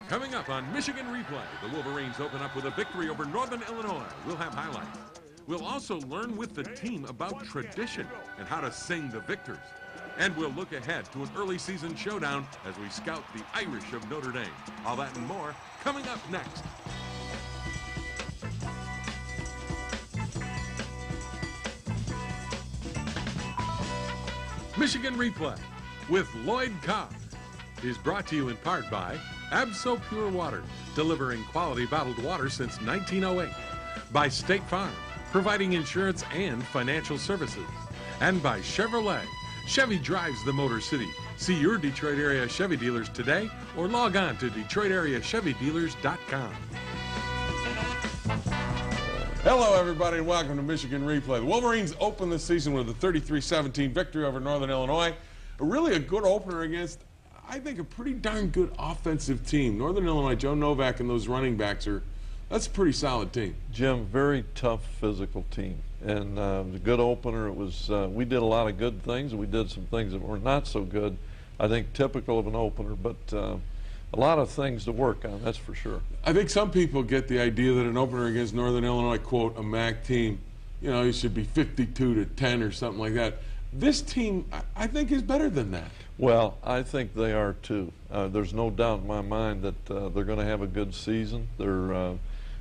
Coming up on Michigan Replay, the Wolverines open up with a victory over Northern Illinois. We'll have highlights. We'll also learn with the team about tradition and how to sing the victors. And we'll look ahead to an early season showdown as we scout the Irish of Notre Dame. All that and more coming up next. Michigan Replay with Lloyd Carr is brought to you in part by Absol Pure Water, delivering quality bottled water since 1908. By State Farm, providing insurance and financial services. And by Chevrolet. Chevy drives the Motor City. See your Detroit area Chevy dealers today or log on to DetroitAreaChevyDealers.com. Hello, everybody, and welcome to Michigan Replay. The Wolverines open the season with a 33-17 victory over Northern Illinois. Really a good opener against, I think, a pretty darn good offensive team. Northern Illinois, Joe Novak and those running backs that's a pretty solid team. Jim, very tough physical team. And a good opener. It was, we did a lot of good things. We did some things that were not so good. I think typical of an opener, but a lot of things to work on, that's for sure. I think some people get the idea that an opener against Northern Illinois, quote, a MAC team, you know, it should be 52-10 or something like that. This team, I think, is better than that. Well, I think they are too. There's no doubt in my mind that they're going to have a good season. They're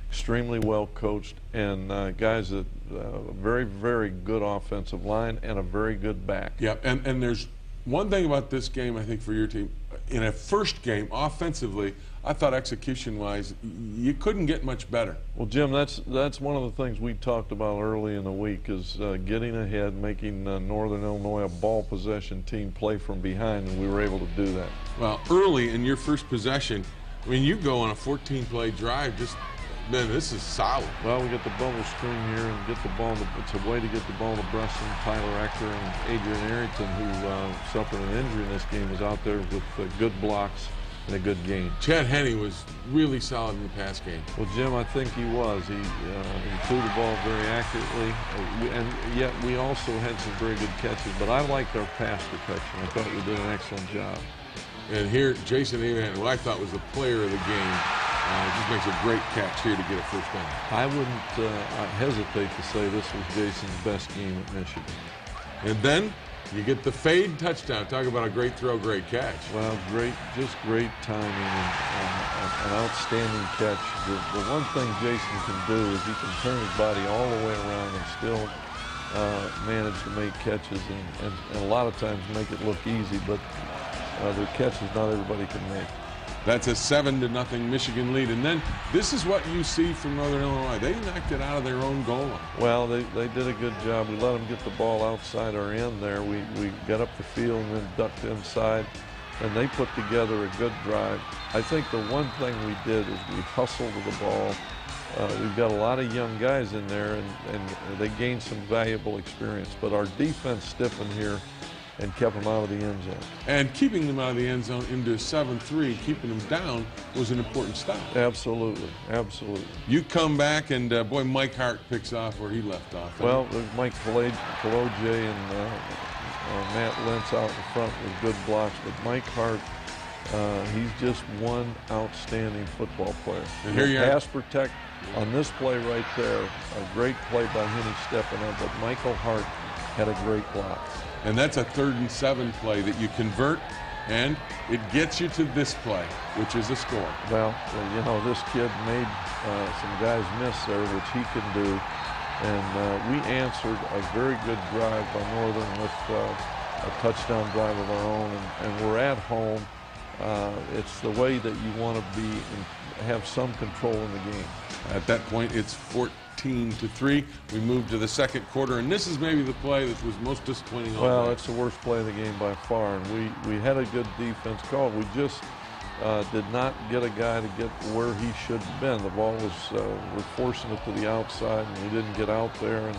extremely well coached, and guys that very, very good offensive line and a very good back. Yeah, and there's one thing about this game, I think, for your team. In a first game, offensively, I thought execution-wise, you couldn't get much better. Well, Jim, that's one of the things we talked about early in the week is getting ahead, making Northern Illinois a ball possession team play from behind, and we were able to do that. Well, early in your first possession, I mean, you go on a 14-play drive, man, this is solid. Well, we get the bubble screen here and get the ball. It's a way to get the ball to Bresson. Tyler Ecker and Adrian Arrington, who suffered an injury in this game, was out there with good blocks and a good game. Chad Henne was really solid in the pass game. Well, Jim, I think he was. He threw the ball very accurately, and yet we also had some very good catches. But I liked our pass protection. I thought we did an excellent job. And here, Jason Avant, who I thought was the player of the game, just makes a great catch here to get a first down. I wouldn't hesitate to say this was Jason's best game at Michigan. And then you get the fade touchdown. Talk about a great throw, great catch. Well, just great timing and an outstanding catch. The one thing Jason can do is he can turn his body all the way around and still manage to make catches and a lot of times make it look easy, but they're catches not everybody can make. That's a 7-0 Michigan lead. And then this is what you see from Northern Illinois. They knocked it out of their own goal line. Well, they did a good job. We let them get the ball outside our end there. We got up the field and then ducked inside, and they put together a good drive. I think the one thing we did is we hustled to the ball. We've got a lot of young guys in there, and they gained some valuable experience. But our defense stiffened here and kept them out of the end zone. And keeping them out of the end zone into 7-3, keeping them down, was an important stop. Absolutely, absolutely. You come back, and boy, Mike Hart picks off where he left off. Well, Mike Kaloje and Matt Lentz out in front with good blocks, but Mike Hart, he's just one outstanding football player. And here you pass protect on this play right there, a great play by Henne stepping up, but Michael Hart had a great block. And that's a 3rd and 7 play that you convert, and it gets you to this play, which is a score. Well, you know, this kid made some guys miss there, which he can do. And we answered a very good drive by Northern with a touchdown drive of our own, and we're at home. It's the way that you want to be and have some control in the game. At that point, it's 14-3. We move to the second quarter, and this is maybe the play that was most disappointing. Well, it's the worst play of the game by far, and we had a good defense call. We just did not get a guy to get where he should have been. The ball was, we're forcing it to the outside, and we didn't get out there.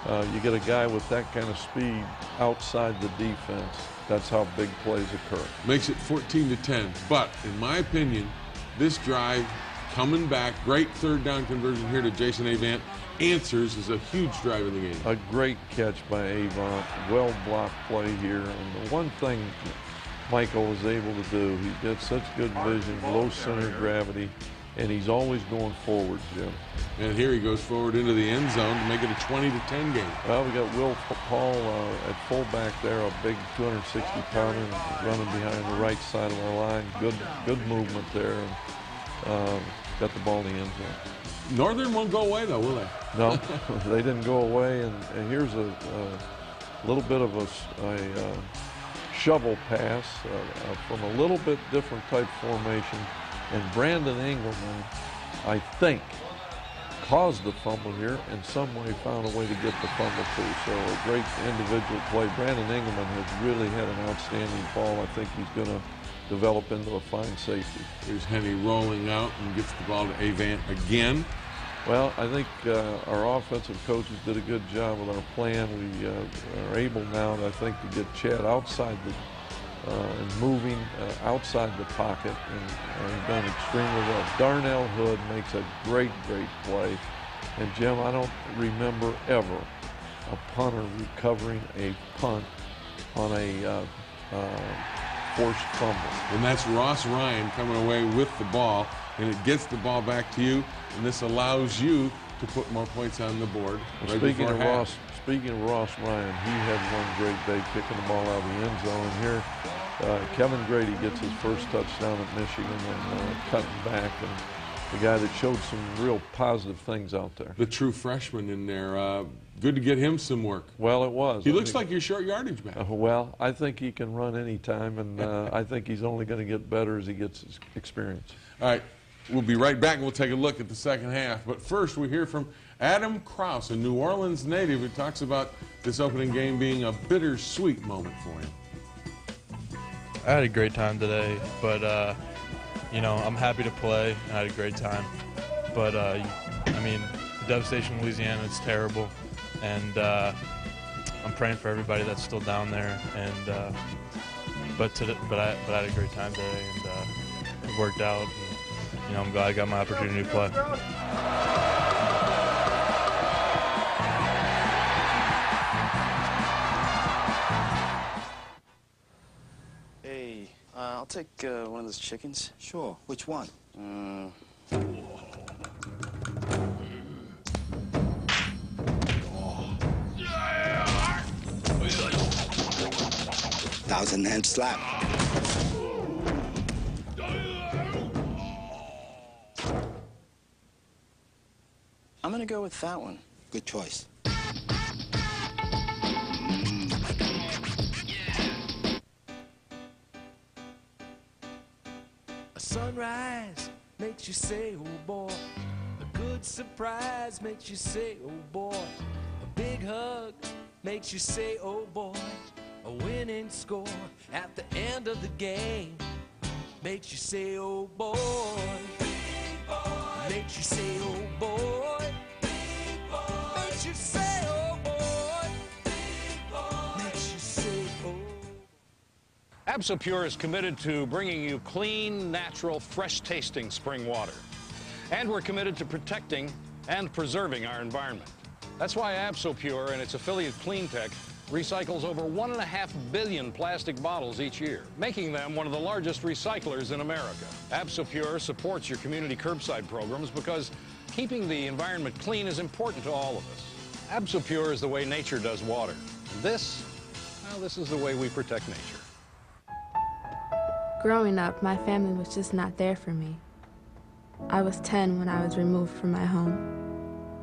And you get a guy with that kind of speed outside the defense. That's how big plays occur. Makes it 14-10. But in my opinion, this drive coming back, great 3rd down conversion here to Jason Avant, answers is a huge drive in the game. A great catch by Avant, well blocked play here. And the one thing Michael was able to do. He's got such good vision, low center of gravity, and he's always going forward, Jim. And here he goes forward into the end zone to make it a 20-10 game. Well, we got Will Paul at fullback there, a big 260-pounder running behind the right side of our line. Good movement there, and got the ball in the end zone. Northern won't go away, though, will they? No, they didn't go away, and here's a little bit of a shovel pass from a little bit different type formation, and Brandon Engelman, I think, caused the fumble here, in some way found a way to get the fumble too. So a great individual play. Brandon Engelman has really had an outstanding fall. I think he's going to develop into a fine safety. Here's Henny rolling out and gets the ball to Avant again. Well, I think our offensive coaches did a good job with our plan. We are able now, I think, to get Chad outside and moving outside the pocket, and done extremely well. Darnell Hood makes a great play. And Jim, I don't remember ever a punter recovering a punt on a forced fumble. And that's Ross Ryan coming away with the ball, and it gets the ball back to you, and this allows you to put more points on the board. Well, speaking of Ross Ryan, he had one great day kicking the ball out of the end zone. And here, Kevin Grady gets his first touchdown at Michigan, and cutting back, and the guy that showed some real positive things out there. The true freshman in there. Good to get him some work. Well, it was. He looks like your short yardage back. Well, I think he can run anytime, and I think he's only going to get better as he gets his experience. All right, we'll be right back, and we'll take a look at the second half. But first, we hear from Adam Krause, a New Orleans native, who talks about this opening game being a bittersweet moment for him. I had a great time today, but you know, I'm happy to play. I had a great time, but I mean, the devastation in Louisiana, it's terrible, and I'm praying for everybody that's still down there. And but I had a great time today, and it worked out. And, you know, I'm glad I got my opportunity to play. Hey, I'll take one of those chickens. Sure. Which one? Thousand-hand slap. I'm gonna go with that one. Good choice. A sunrise makes you say, oh boy. A good surprise makes you say, oh boy. A big hug makes you say, oh boy. A winning score at the end of the game makes you say, oh boy. Big boy. Makes you say, oh boy. Big boy. Makes you say, oh boy. Big boy. Makes you say, oh. AbsoPure is committed to bringing you clean, natural, fresh-tasting spring water. And we're committed to protecting and preserving our environment. That's why AbsoPure and its affiliate CleanTech recycles over 1.5 billion plastic bottles each year, making them one of the largest recyclers in America. AbsoPure supports your community curbside programs because keeping the environment clean is important to all of us. AbsoPure is the way nature does water. And this is the way we protect nature. Growing up, my family was just not there for me. I was 10 when I was removed from my home.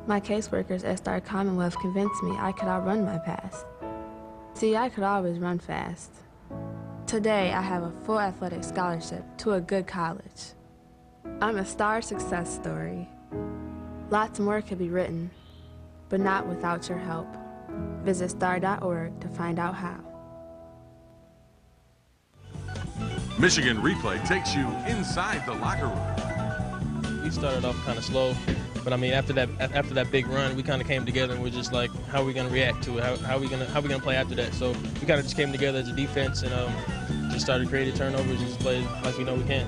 My caseworkers at Star Commonwealth convinced me I could outrun my past. See, I could always run fast. Today, I have a full athletic scholarship to a good college. I'm a star success story. Lots more could be written, but not without your help. Visit star.org to find out how. Michigan Replay takes you inside the locker room. We started off kind of slow, but I mean, after that big run, we kind of came together and we're just like, how are we going to react to it? How are we going to play after that? So we kind of just came together as a defense and just started creating turnovers and just played like we know we can.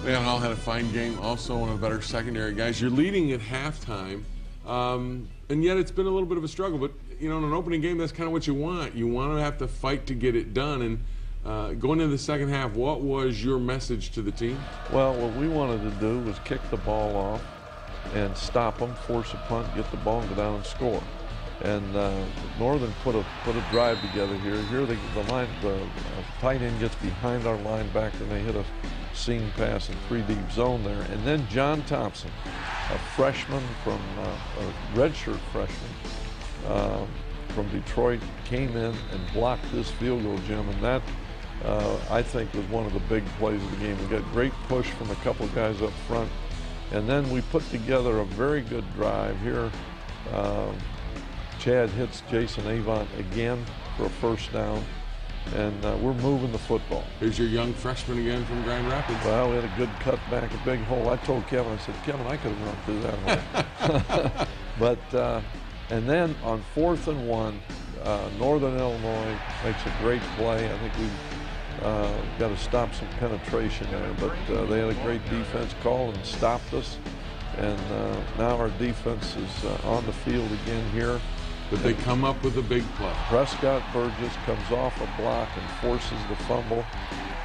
Leon Hall had a fine game, also one of the better secondary guys. You're leading at halftime, and yet it's been a little bit of a struggle. But, you know, in an opening game, that's kind of what you want. You want to have to fight to get it done. And Going into the second half, what was your message to the team? Well, what we wanted to do was kick the ball off and stop them, force a punt, get the ball, and go down and score. And Northern put a drive together here. Here the tight end gets behind our linebacker, and they hit a seam pass in 3-deep zone there. And then John Thompson, a freshman from a redshirt freshman from Detroit, came in and blocked this field goal, Jim, and that I think was one of the big plays of the game. We got great push from a couple of guys up front, and then we put together a very good drive here. Chad hits Jason Avant again for a first down, and we're moving the football. Here's your young freshman again from Grand Rapids. Well, we had a good cutback, a big hole. I told Kevin, I said, Kevin, I could have run through that hole. But, and then on 4th and 1, Northern Illinois makes a great play. I think we've got to stop some penetration there, but they had a great defense call and stopped us. And now our defense is on the field again here. But they come up with a big play. Prescott Burgess comes off a block and forces the fumble.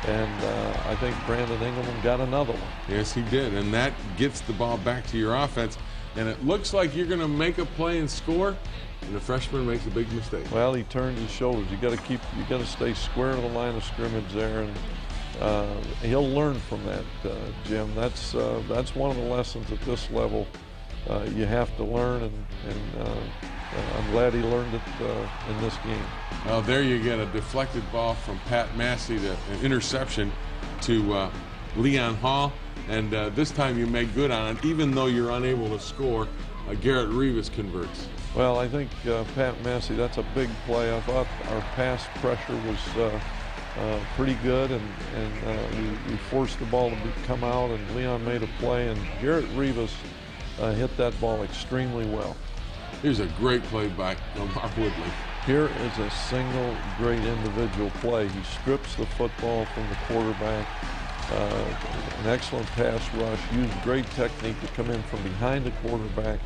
And I think Brandon Engelman got another one. Yes, he did. And that gets the ball back to your offense. And it looks like you're going to make a play and score, and the freshman makes a big mistake. Well, he turned his shoulders. You got to stay square to the line of scrimmage there, and he'll learn from that, Jim. That's one of the lessons at this level you have to learn, and I'm glad he learned it in this game. Well, there you get a deflected ball from Pat Massey to an interception to Leon Hall, and this time you make good on it. Even though you're unable to score, Garrett Rivas converts. Well, I think Pat Massey, that's a big play. I thought our pass pressure was pretty good, and we forced the ball to come out, and Leon made a play, and Garrett Rivas hit that ball extremely well. Here's a great play by Omar Woodley. Here is a single great individual play. He strips the football from the quarterback. An excellent pass rush, used great technique to come in from behind the quarterback,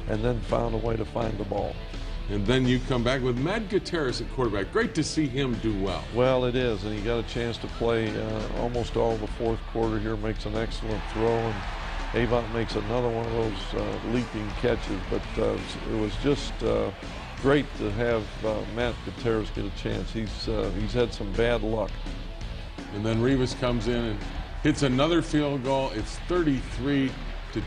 and then found a way to find the ball. And then you come back with Matt Gutierrez at quarterback. Great to see him do well. Well, it is, and he got a chance to play almost all the fourth quarter here, makes an excellent throw, and Avant makes another one of those leaping catches. But it was just great to have Matt Gutierrez get a chance. He's had some bad luck. And then Rivas comes in and hits another field goal. It's 33-10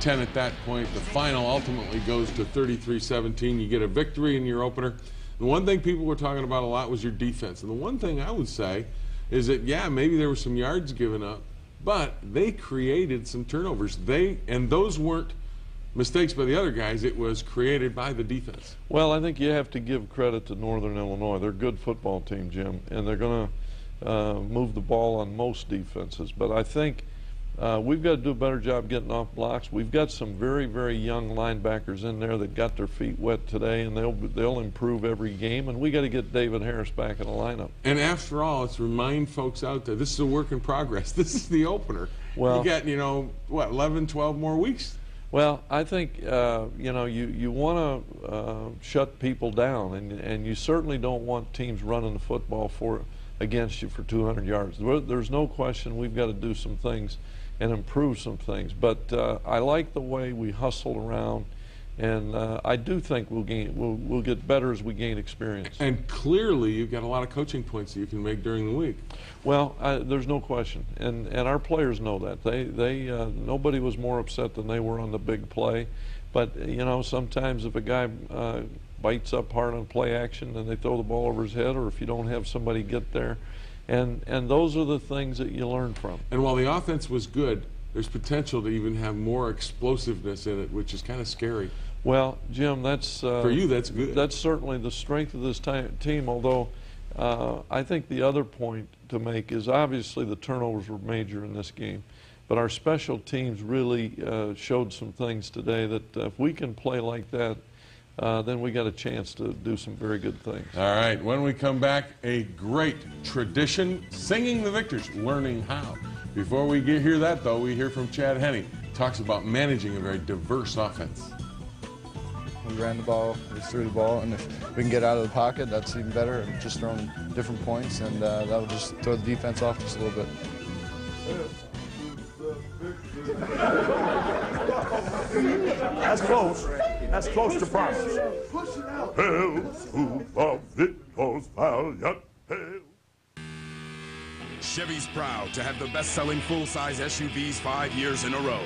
at that point. The final ultimately goes to 33-17. You get a victory in your opener. The one thing people were talking about a lot was your defense. And the one thing I would say is that, yeah, maybe there were some yards given up, but they created some turnovers. And those weren't mistakes by the other guys. It was created by the defense. Well, I think you have to give credit to Northern Illinois. They're a good football team, Jim, and they're going to move the ball on most defenses. But I think we've got to do a better job getting off blocks. We've got some very, very young linebackers in there that got their feet wet today, and they'll improve every game. And we got to get David Harris back in the lineup. And after all, let's remind folks out there, this is a work in progress. This is the opener. Well, you got, what, 11, 12 more weeks? Well, I think you want to shut people down, and you certainly don't want teams running the football against you for 200 yards. There's no question we've got to do some things and improve some things. But I like the way we hustled around, and I do think we'll get better as we gain experience. And clearly, you've got a lot of coaching points that you can make during the week. Well, there's no question, and our players know that. Nobody was more upset than they were on the big play. But sometimes if a guy bites up hard on play action and they throw the ball over his head, or if you don't have somebody get there. And those are the things that you learn from. And while the offense was good, there's potential to even have more explosiveness in it, which is kind of scary. Well, Jim, that's for you, that's good. That's certainly the strength of this team, although I think the other point to make is obviously the turnovers were major in this game. But our special teams really showed some things today that if we can play like that, then we got a chance to do some very good things. All right, when we come back, a great tradition, singing the victors, learning how. Before we hear that, though, we hear from Chad Henne. Talks about managing a very diverse offense. We ran the ball, we threw the ball, and if we can get out of the pocket, that's even better. And just throwing different points, and that'll just throw the defense off just a little bit. That's close. That's close to promise. Hail to the victors valiant. Hail. Chevy's proud to have the best-selling full-size SUVs 5 years in a row.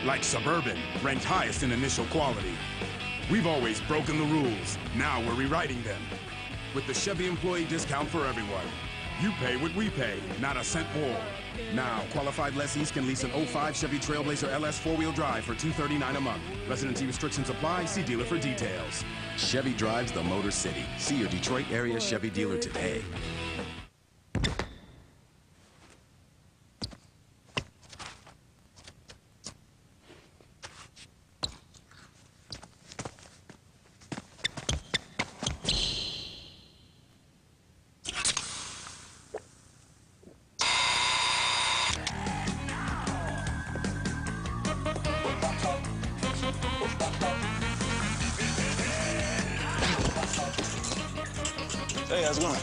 Like Suburban, ranked highest in initial quality. We've always broken the rules. Now we're rewriting them. With the Chevy employee discount for everyone. You pay what we pay, not a cent more. Now, qualified lessees can lease an 05 Chevy Trailblazer LS 4-wheel drive for $239 a month. Residency restrictions apply. See dealer for details. Chevy drives the Motor City. See your Detroit area Chevy dealer today. Hey, how's it going?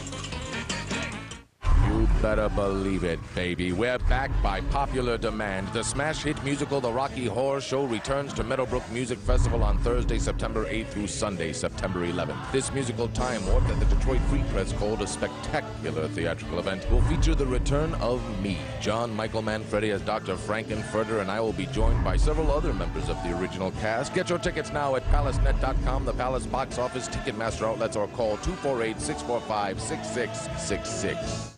You better believe it, baby. We're back by popular demand. The smash hit musical The Rocky Horror Show returns to Meadowbrook Music Festival on Thursday, September 8th through Sunday, September 11th. This musical time warp that the Detroit Free Press called a spectacular theatrical event will feature the return of me, John Michael Manfredi as Dr. Frankenfurter, and I will be joined by several other members of the original cast. Get your tickets now at palacenet.com, the Palace box office, Ticketmaster outlets, or call 248-645-6666.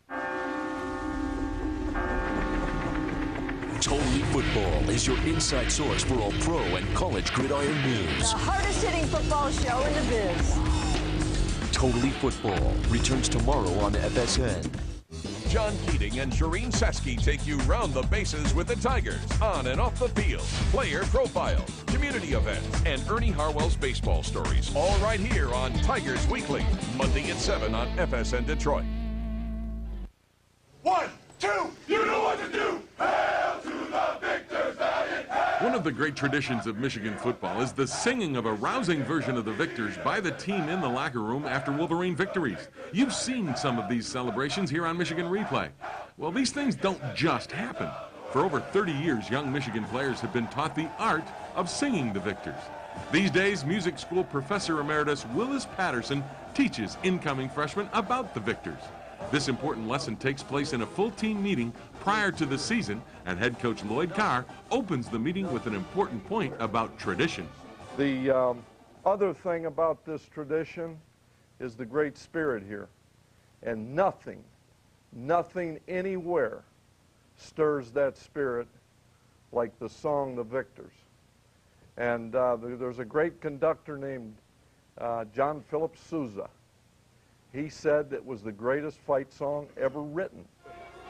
Totally Football is your inside source for all pro and college gridiron news. The hardest hitting football show in the biz. Totally Football returns tomorrow on FSN. John Keating and Shireen Sesky take you round the bases with the Tigers, on and off the field, player profiles, community events, and Ernie Harwell's baseball stories, all right here on Tigers Weekly, Monday at 7 on FSN Detroit. 1, 2, you know what to do. Hail to the victors, valiant. One of the great traditions of Michigan football is the singing of a rousing version of the victors by the team in the locker room after Wolverine victories. You've seen some of these celebrations here on Michigan Replay. Well, these things don't just happen. For over 30 years, young Michigan players have been taught the art of singing the victors. These days, music school professor emeritus Willis Patterson teaches incoming freshmen about the victors. This important lesson takes place in a full team meeting prior to the season, and head coach Lloyd Carr opens the meeting with an important point about tradition. The other thing about this tradition is the great spirit here. And nothing anywhere stirs that spirit like the song The Victors. And there's a great conductor named John Philip Sousa. He said it was the greatest fight song ever written.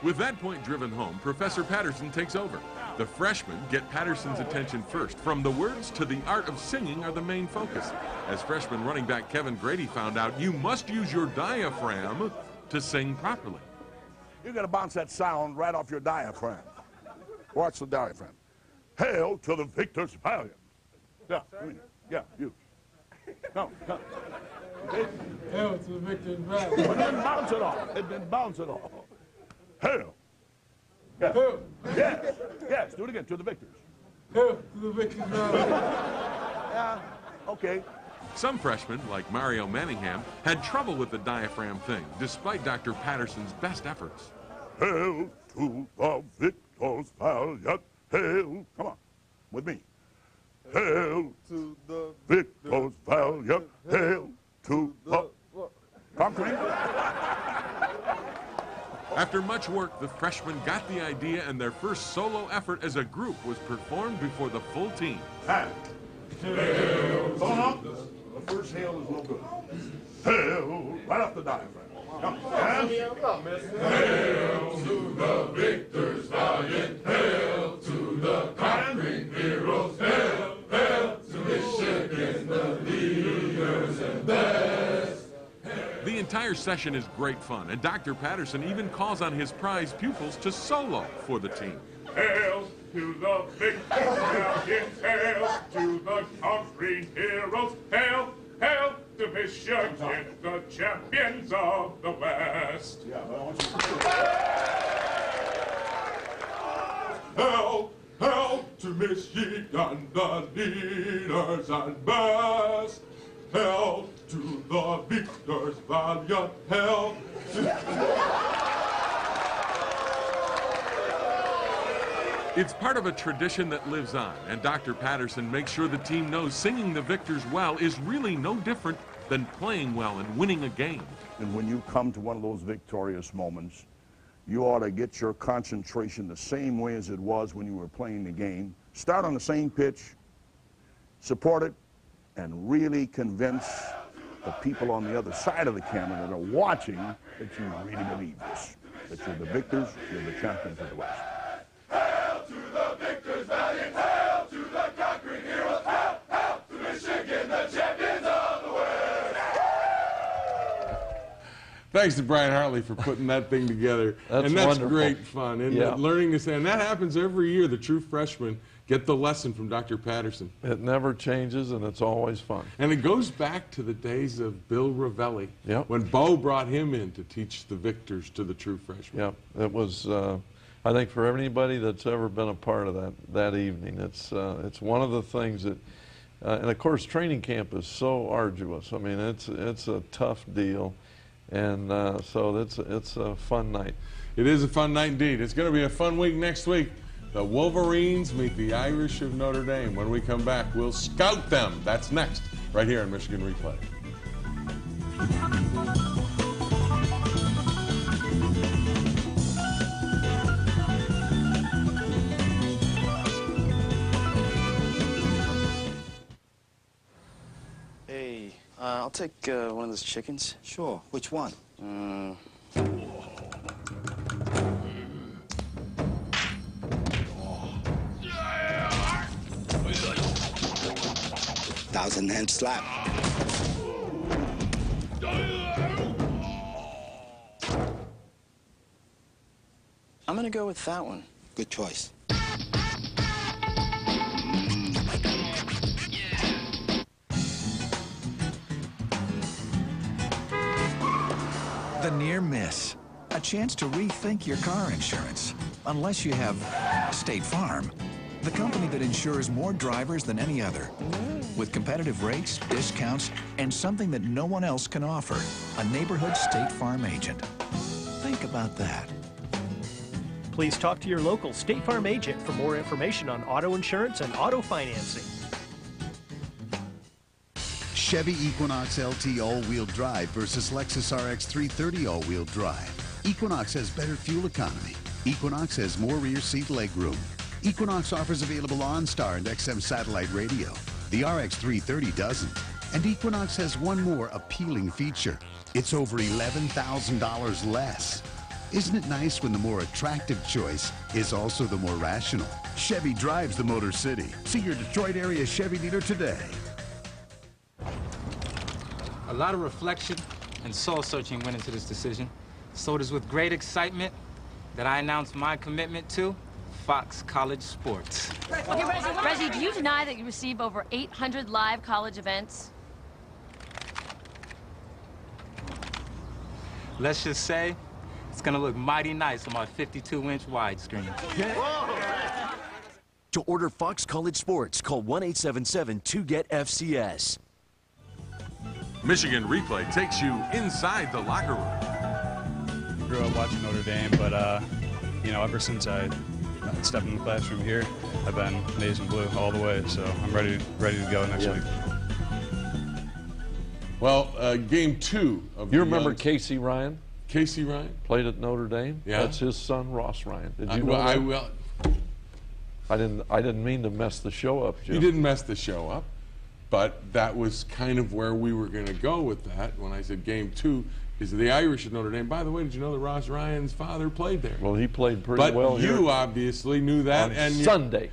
With that point driven home, Professor Patterson takes over. The freshmen get Patterson's attention first. From the words to the art of singing are the main focus. As freshman running back Kevin Grady found out, you must use your diaphragm to sing properly. You got to bounce that sound right off your diaphragm. Watch the diaphragm. Hail to the victors valiant. Yeah, you. No. Okay. Hail to the victors valiant. It didn't bounce it off. It didn't bounce it off. Hail. Yeah. Hail. Yes. Do it again. To the victors. Hail to the victors valiant. Yeah. Okay. Some freshmen, like Mario Manningham, had trouble with the diaphragm thing, despite Dr. Patterson's best efforts. Hail to the victors valiant. Hail. Come on. With me. Hail to the victors valiant. Hail to the conquering. After much work, the freshmen got the idea, and their first solo effort as a group was performed before the full team. Hail. Hold the first hail is no good. Hail right off the diaphragm. Come. Hail to the victors valiant. Hail to the conquering heroes. Hail to Michigan, the leaders and best. The entire session is great fun, and Dr. Patterson even calls on his prize pupils to solo for the team. Hail to the victors valiant. Hail to the conquering heroes. Michigan, the champions of the West. Hail, hail to Michigan, the leaders and best. Hail to the victors, valiant, hail. It's part of a tradition that lives on, and Dr. Patterson makes sure the team knows singing the victors well is really no different than playing well and winning a game. And when you come to one of those victorious moments, you ought to get your concentration the same way as it was when you were playing the game. Start on the same pitch, support it, and really convince the people on the other side of the camera that are watching that you really believe this, that you're the victors, you're the champions of the West. Hail to the victors, valiant, hail to the conquering heroes, hail, hail to Michigan, the champions of the West. Thanks to Brian Hartley for putting that thing together. That's and that's wonderful. Great fun. And learning to say, and that happens every year. The true freshmen get the lesson from Dr. Patterson. It never changes, and it's always fun. And it goes back to the days of Bill Ravelli, when Bo brought him in to teach the victors to the true freshmen. Yep, it was, I think for anybody that's ever been a part of that evening, it's one of the things that, and of course training camp is so arduous. I mean, it's a tough deal, and so it's a fun night. It is a fun night indeed. It's going to be a fun week next week. The Wolverines meet the Irish of Notre Dame. When we come back, we'll scout them. That's next, right here on Michigan Replay. Hey, I'll take one of those chickens. Sure. Which one? Thousand-hand slap. I'm gonna go with that one. Good choice. The near miss. A chance to rethink your car insurance. Unless you have State Farm, the company that insures more drivers than any other. With competitive rates, discounts, and something that no one else can offer. A neighborhood State Farm agent. Think about that. Please talk to your local State Farm agent for more information on auto insurance and auto financing. Chevy Equinox LT all-wheel drive versus Lexus RX 330 all-wheel drive. Equinox has better fuel economy. Equinox has more rear seat legroom. Equinox offers available OnStar and XM satellite radio. The RX 330 doesn't. And Equinox has one more appealing feature. It's over $11,000 less. Isn't it nice when the more attractive choice is also the more rational? Chevy drives the Motor City. See your Detroit area Chevy dealer today. A lot of reflection and soul-searching went into this decision. So it is with great excitement that I announce my commitment to Fox College Sports. Okay, Reggie, do you deny that you receive over 800 live college events? Let's just say it's gonna look mighty nice on my 52-inch widescreen. To order Fox College Sports, call 1-877-2-GET-FCS. Michigan Replay takes you inside the locker room. I grew up watching Notre Dame, but you know, ever since I stepped in the classroom here, I've been maize and blue all the way. So I'm ready to go next week. Well, game 2 of you remember Casey Ryan? Casey Ryan played at Notre Dame. Yeah, that's his son, Ross Ryan. Did you know well, that? I will. I didn't mean to mess the show up, Jim. You didn't mess the show up, but that was kind of where we were going to go with that. When I said game 2 is the Irish at Notre Dame. By the way, did you know that Ross Ryan's father played there? Well, he played pretty well. But you obviously knew that, on and Sunday.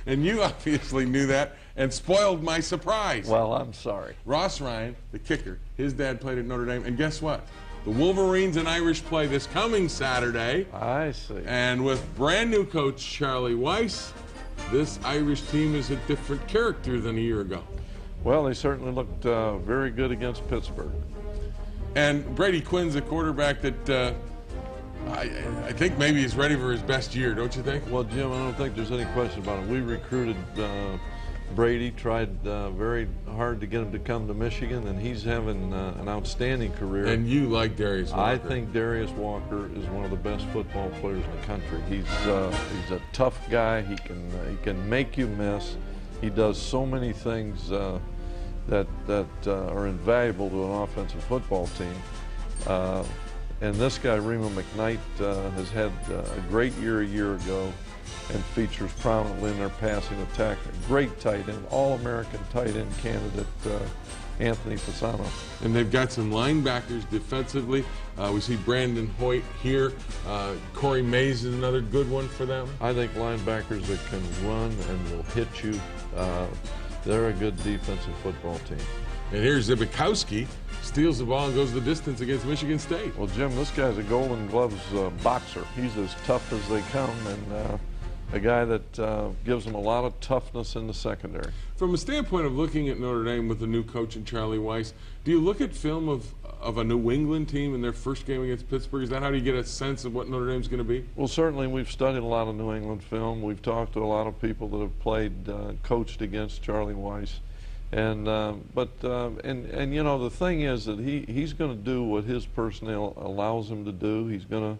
And you obviously knew that and spoiled my surprise. Well, I'm sorry. Ross Ryan, the kicker, his dad played at Notre Dame, and guess what? The Wolverines and Irish play this coming Saturday. I see. And with brand new coach Charlie Weiss, this Irish team is a different character than a year ago. Well, they certainly looked very good against Pittsburgh. And Brady Quinn's a quarterback that I think maybe he's ready for his best year, don't you think? Well, Jim, I don't think there's any question about it. We recruited Brady, tried very hard to get him to come to Michigan, and he's having an outstanding career. And you like Darius Walker. I think Darius Walker is one of the best football players in the country. He's a tough guy. He can make you miss. He does so many things that are invaluable to an offensive football team. And this guy, Rima McKnight, has had a great year a year ago and features prominently in their passing attack. A great tight end, all-American tight end candidate, Anthony Fasano. And they've got some linebackers defensively. We see Brandon Hoyt here. Corey Mays is another good one for them. I think linebackers that can run and will hit you, they're a good defensive football team. And here's Zibikowski, steals the ball and goes the distance against Michigan State. Well, Jim, this guy's a Golden Gloves boxer. He's as tough as they come, and a guy that gives them a lot of toughness in the secondary. From a standpoint of looking at Notre Dame with the new coach and Charlie Weiss, do you look at film of a New England team in their first game against Pittsburgh? Is that how do you get a sense of what Notre Dame's going to be? Well, certainly we've studied a lot of New England film. We've talked to a lot of people that have played, coached against Charlie Weiss. And you know, the thing is that he's going to do what his personnel allows him to do. He's going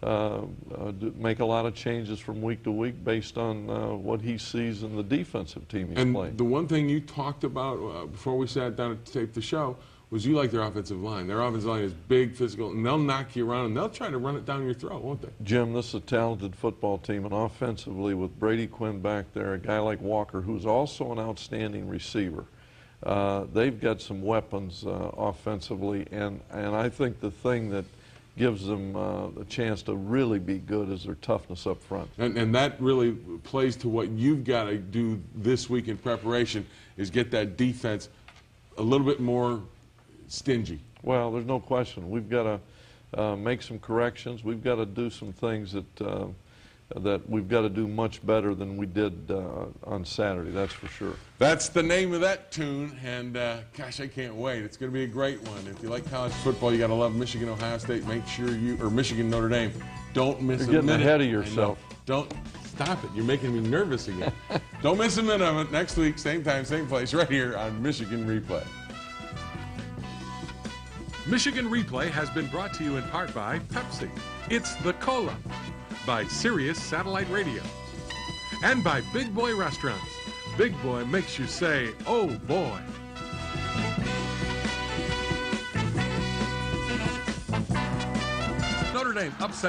to make a lot of changes from week to week based on what he sees in the defensive team he's playing. And the one thing you talked about before we sat down to tape the show was you like their offensive line. Their offensive line is big, physical, and they'll knock you around, and they'll try to run it down your throat, won't they? Jim, this is a talented football team, and offensively with Brady Quinn back there, a guy like Walker, who's also an outstanding receiver. They've got some weapons offensively, and I think the thing that gives them a chance to really be good is their toughness up front. And that really plays to what you've got to do this week in preparation, is get that defense a little bit more stingy. Well, there's no question. We've got to make some corrections. We've got to do some things that we've got to do much better than we did on Saturday, that's for sure. That's the name of that tune, and gosh, I can't wait. It's going to be a great one. If you like college football, you got to love Michigan, Ohio State. Make sure or Michigan, Notre Dame. Don't miss a minute. You're getting ahead of yourself. Don't stop it. You're making me nervous again. Don't miss a minute of it. Next week, same time, same place, right here on Michigan Replay. Michigan Replay has been brought to you in part by Pepsi. It's the Cola. By Sirius Satellite Radio. And by Big Boy Restaurants. Big Boy makes you say, oh boy. Notre Dame upset